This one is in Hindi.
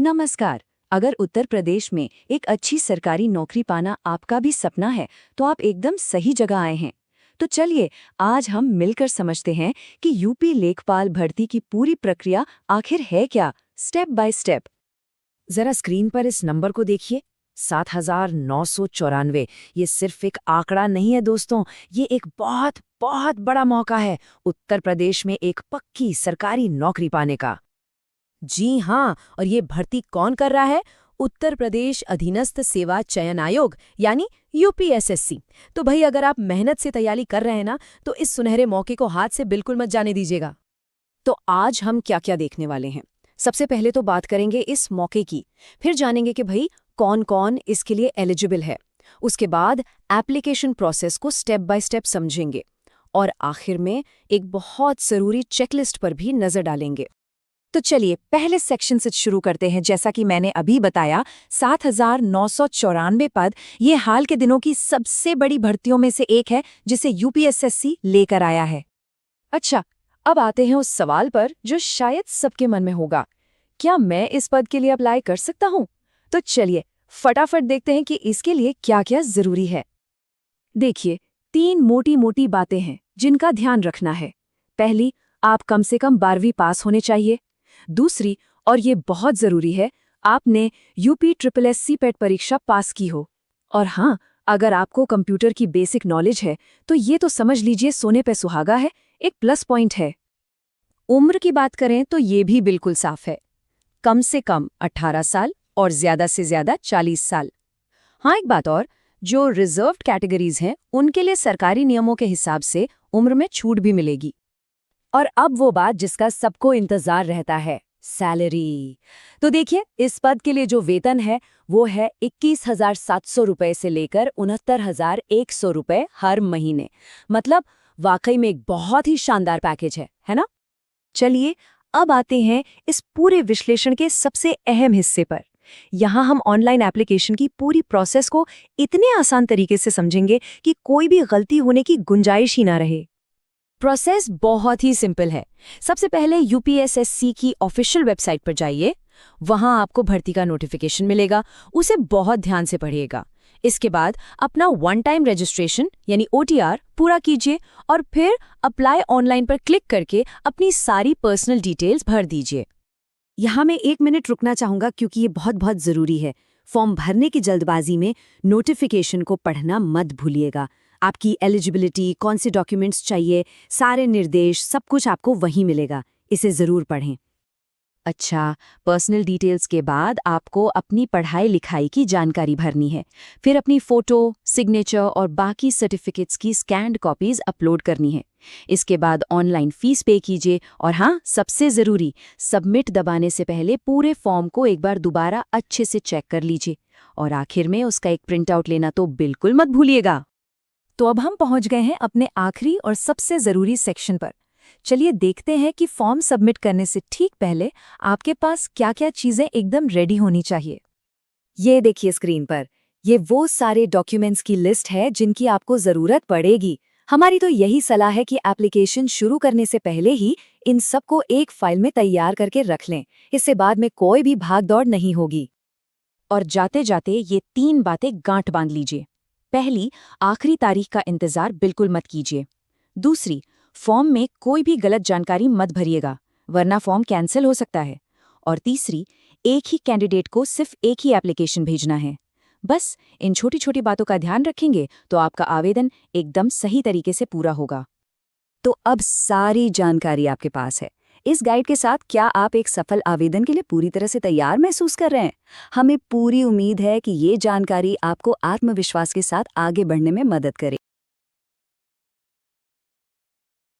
नमस्कार। अगर उत्तर प्रदेश में एक अच्छी सरकारी नौकरी पाना आपका भी सपना है, तो आप एकदम सही जगह आए हैं। तो चलिए, आज हम मिलकर समझते हैं कि यूपी लेखपाल भर्ती की पूरी प्रक्रिया आखिर है क्या, स्टेप बाय स्टेप। जरा स्क्रीन पर इस नंबर को देखिए, 7,994। ये सिर्फ एक आंकड़ा नहीं है दोस्तों, ये एक बहुत बहुत बड़ा मौका है उत्तर प्रदेश में एक पक्की सरकारी नौकरी पाने का। जी हाँ, और ये भर्ती कौन कर रहा है? उत्तर प्रदेश अधीनस्थ सेवा चयन आयोग यानी यूपीएसएससी। तो भाई, अगर आप मेहनत से तैयारी कर रहे हैं ना, तो इस सुनहरे मौके को हाथ से बिल्कुल मत जाने दीजिएगा। तो आज हम क्या क्या देखने वाले हैं? सबसे पहले तो बात करेंगे इस मौके की, फिर जानेंगे कि भाई कौन कौन इसके लिए एलिजिबल है। उसके बाद एप्लीकेशन प्रोसेस को स्टेप बाय स्टेप समझेंगे और आखिर में एक बहुत ज़रूरी चेकलिस्ट पर भी नज़र डालेंगे। तो चलिए, पहले सेक्शन से शुरू करते हैं। जैसा कि मैंने अभी बताया, 7,994 पद, ये हाल के दिनों की सबसे बड़ी भर्तियों में से एक है जिसे यूपीएसएससी लेकर आया है। अच्छा, अब आते हैं उस सवाल पर जो शायद सबके मन में होगा, क्या मैं इस पद के लिए अप्लाई कर सकता हूँ? तो चलिए फटाफट देखते हैं कि इसके लिए क्या क्या जरूरी है। देखिए, 3 मोटी मोटी बातें हैं जिनका ध्यान रखना है। पहली, आप कम से कम 12वीं पास होने चाहिए। दूसरी, और ये बहुत जरूरी है, आपने यूपी SSSC पेट परीक्षा पास की हो। और हाँ, अगर आपको कंप्यूटर की बेसिक नॉलेज है तो ये तो समझ लीजिए सोने पे सुहागा है, एक प्लस पॉइंट है। उम्र की बात करें तो ये भी बिल्कुल साफ है, कम से कम 18 साल और ज्यादा से ज्यादा 40 साल। हाँ, एक बात और, जो रिजर्व्ड कैटेगरीज हैं उनके लिए सरकारी नियमों के हिसाब से उम्र में छूट भी मिलेगी। और अब वो बात जिसका सबको इंतजार रहता है, सैलरी। तो देखिए, इस पद के लिए जो वेतन है वो है 21,700 रुपए से लेकर 69,100 रुपए हर महीने। मतलब वाकई में एक बहुत ही शानदार पैकेज है ना? चलिए, अब आते हैं इस पूरे विश्लेषण के सबसे अहम हिस्से पर। यहाँ हम ऑनलाइन एप्लीकेशन की पूरी प्रोसेस को इतने आसान तरीके से समझेंगे कि कोई भी गलती होने की गुंजाइश ही ना रहे। प्रोसेस बहुत ही सिंपल है। सबसे पहले यूपीएसएससी की ऑफिशियल वेबसाइट पर जाइए। वहां आपको भर्ती का नोटिफिकेशन मिलेगा, उसे बहुत ध्यान से पढ़िएगा। इसके बाद अपना वन टाइम रजिस्ट्रेशन यानी OTR पूरा कीजिए और फिर अप्लाई ऑनलाइन पर क्लिक करके अपनी सारी पर्सनल डिटेल्स भर दीजिए। यहाँ मैं 1 मिनट रुकना चाहूंगा क्योंकि ये बहुत बहुत जरूरी है। फॉर्म भरने की जल्दबाजी में नोटिफिकेशन को पढ़ना मत भूलिएगा। आपकी एलिजिबिलिटी, कौन से डॉक्यूमेंट्स चाहिए, सारे निर्देश, सब कुछ आपको वहीं मिलेगा। इसे ज़रूर पढ़ें। अच्छा, पर्सनल डिटेल्स के बाद आपको अपनी पढ़ाई लिखाई की जानकारी भरनी है। फिर अपनी फ़ोटो, सिग्नेचर और बाकी सर्टिफिकेट्स की स्कैन्ड कॉपीज़ अपलोड करनी है। इसके बाद ऑनलाइन फ़ीस पे कीजिए और हाँ, सबसे ज़रूरी, सबमिट दबाने से पहले पूरे फॉर्म को एक बार दोबारा अच्छे से चेक कर लीजिए और आखिर में उसका एक प्रिंट आउट लेना तो बिल्कुल मत भूलिएगा। तो अब हम पहुंच गए हैं अपने आखिरी और सबसे ज़रूरी सेक्शन पर। चलिए देखते हैं कि फॉर्म सबमिट करने से ठीक पहले आपके पास क्या-क्या चीज़ें एकदम रेडी होनी चाहिए। ये देखिए स्क्रीन पर, ये वो सारे डॉक्यूमेंट्स की लिस्ट है जिनकी आपको ज़रूरत पड़ेगी। हमारी तो यही सलाह है कि एप्लीकेशन शुरू करने से पहले ही इन सबको एक फाइल में तैयार करके रख लें। इससे बाद में कोई भी भाग दौड़ नहीं होगी। और जाते जाते ये 3 बातें गांठ बांध लीजिए। पहली, आखिरी तारीख का इंतजार बिल्कुल मत कीजिए। दूसरी, फॉर्म में कोई भी गलत जानकारी मत भरिएगा, वरना फॉर्म कैंसिल हो सकता है। और तीसरी, एक ही कैंडिडेट को सिर्फ एक ही एप्लीकेशन भेजना है। बस इन छोटी छोटी बातों का ध्यान रखेंगे तो आपका आवेदन एकदम सही तरीके से पूरा होगा। तो अब सारी जानकारी आपके पास है। इस गाइड के साथ क्या आप एक सफल आवेदन के लिए पूरी तरह से तैयार महसूस कर रहे हैं? हमें पूरी उम्मीद है कि ये जानकारी आपको आत्मविश्वास के साथ आगे बढ़ने में मदद करे।